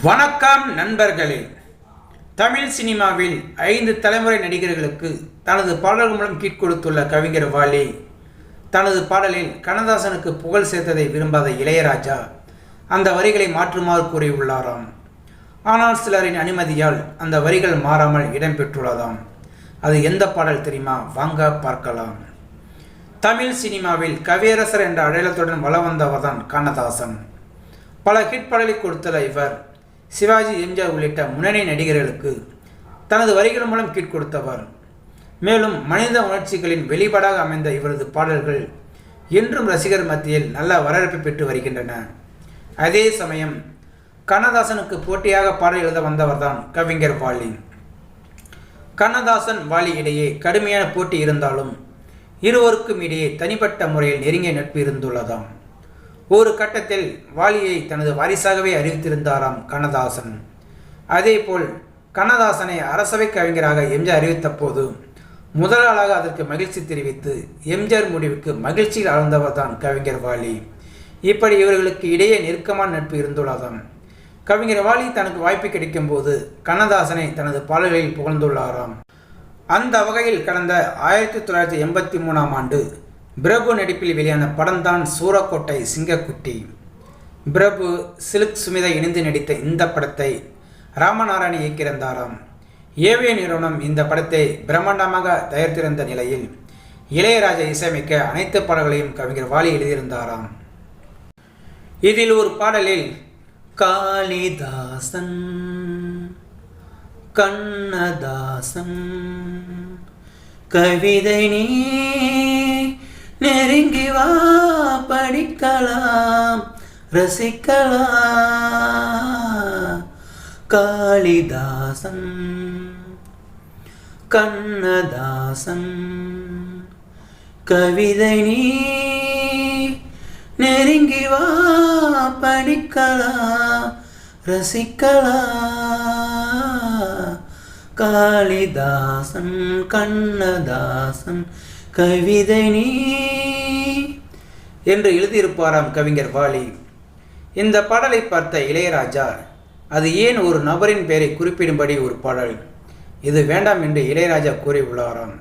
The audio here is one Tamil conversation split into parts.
வணக்கம் நண்பர்களே. தமிழ் சினிமாவில் 5 தலைமுறை நடிகர்களுக்கு தனது பாடல்கள் மூலம் கீட் கொடுத்துள்ள கவிஞர் வாலி தனது பாடலில் கண்ணதாசனுக்கு புகழ் சேர்த்ததை விரும்பாத இளையராஜா அந்த வரிகளை மாற்றுமாறு கூறியுள்ளாராம். ஆனால் சிலரின் அனுமதியால் அந்த வரிகள் மாறாமல் இடம்பெற்றுள்ளதாம். அது எந்த பாடல் தெரியுமா? வாங்க பார்க்கலாம். தமிழ் சினிமாவில் கவியரசர் என்ற அடையாளத்துடன் வலம் வந்தவர்தான் கண்ணதாசன். பல ஹிட் பாடலை கொடுத்துள்ள இவர் சிவாஜி, எம்ஜிஆர் உள்ளிட்ட முன்னணி நடிகர்களுக்கு தனது வரிகள் மூலம் கீட் கொடுத்தவர். மேலும் மனித உணர்ச்சிகளின் வெளிப்பாடாக அமைந்த இவரது பாடல்கள் இன்றும் ரசிகர் மத்தியில் நல்ல வரவேற்பு பெற்று வருகின்றன. அதே சமயம் கண்ணதாசனுக்கு போட்டியாக பாடல் எழுத வந்தவர்தான் கவிஞர் வாலி. கண்ணதாசன் வாலி இடையே கடுமையான போட்டி இருந்தாலும் இருவருக்கும் இடையே தனிப்பட்ட முறையில் நெருங்கிய நட்பு இருந்துள்ளதாம். ஒரு கட்டத்தில் வாலியை தனது வாரிசாகவே அறிவித்திருந்தாராம் கண்ணதாசன். அதேபோல் கண்ணதாசனை அரசவை கவிஞராக எம்ஜிஆர் அறிவித்த போது முதலாளாக அதற்கு மகிழ்ச்சி தெரிவித்து எம்ஜிஆர் முடிவுக்கு மகிழ்ச்சியில் ஆழ்ந்தவர் தான் கவிஞர் வாலி. இப்படி இவர்களுக்கு இடையே நெருக்கமான நட்பு இருந்துள்ளதாம். கவிஞர் வாலி தனக்கு வாய்ப்பு கிடைக்கும் போது கண்ணதாசனை தனது பாடல்களில் புகழ்ந்துள்ளாராம். அந்த வகையில் கடந்த 1983ஆம் ஆண்டு பிரபு நடிப்பில் வெளியான படம்தான் சூரக்கோட்டை சிங்கக்குட்டி. பிரபு, சிலுக், சுமிதா இணைந்து நடித்த இந்த படத்தை ராமநாராயணன் இயக்கியிருந்தாராம். ஏவிய நிறுவனம் இந்த படத்தை பிரம்மாண்டமாக தயாரித்திருந்த நிலையில் இளையராஜா இசையமைக்க அனைத்து பாடல்களையும் கவிஞர் வாலி எழுதியிருந்தாராம். இதில் ஒரு பாடலில் காளிதாசன் கண்ணதாசன் கவிதை நீ நெருங்கி வா படிக்கலாம் ரசிக்கலாம், காளிதாசன் கண்ணதாசன் கவிதை நீ நெருங்கி வா படிக்கலாம் ரசிக்கலாம், காளிதாசன் கண்ணதாசன் கவிதை நீ என்று எழுதியிருப்பாராம் கவிஞர் வாலி. இந்த பாடலை பார்த்த இளையராஜா அது ஏன் ஒரு நபரின் பெயரை குறிப்பிடும்படி ஒரு பாடல், இது வேண்டாம் என்று இளையராஜா கூறியுள்ளாராம்.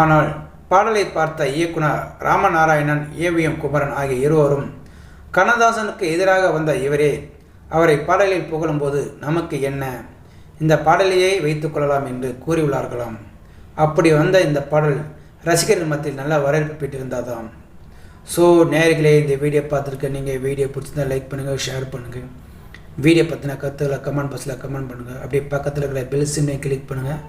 ஆனால் பாடலை பார்த்த இயக்குனர் ராமநாராயணன், ஏவிஎம் குமரன் ஆகிய இருவரும் கண்ணதாசனுக்கு எதிராக வந்த இவரே அவரை பாடலில் புகழும்போது நமக்கு என்ன, இந்த பாடலையே வைத்துக் கொள்ளலாம் என்று கூறியுள்ளார்களாம். அப்படி வந்த இந்த பாடல் ரசிகர்கள் மத்தியில் நல்ல வரவேற்பு பெற்றிருந்தாதாம். ஸோ நேயர்களே, இந்த வீடியோ பார்த்துருக்க நீங்கள் வீடியோ பிடிச்சிருந்தால் லைக் பண்ணுங்கள், ஷேர் பண்ணுங்கள். வீடியோ பற்றின கருத்துக்களை கமெண்ட் பாக்ஸில் கமெண்ட் பண்ணுங்கள். அப்படியே பக்கத்தில் இருக்கிற பெல் சிம்மை கிளிக் பண்ணுங்கள்.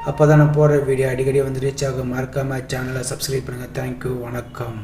அப்போ தான் நான் போடுற வீடியோ அடிக்கடி வந்து ரீச் ஆகும். மறக்காமல் சேனலை சப்ஸ்கிரைப் பண்ணுங்கள். தேங்க்யூ, வணக்கம்.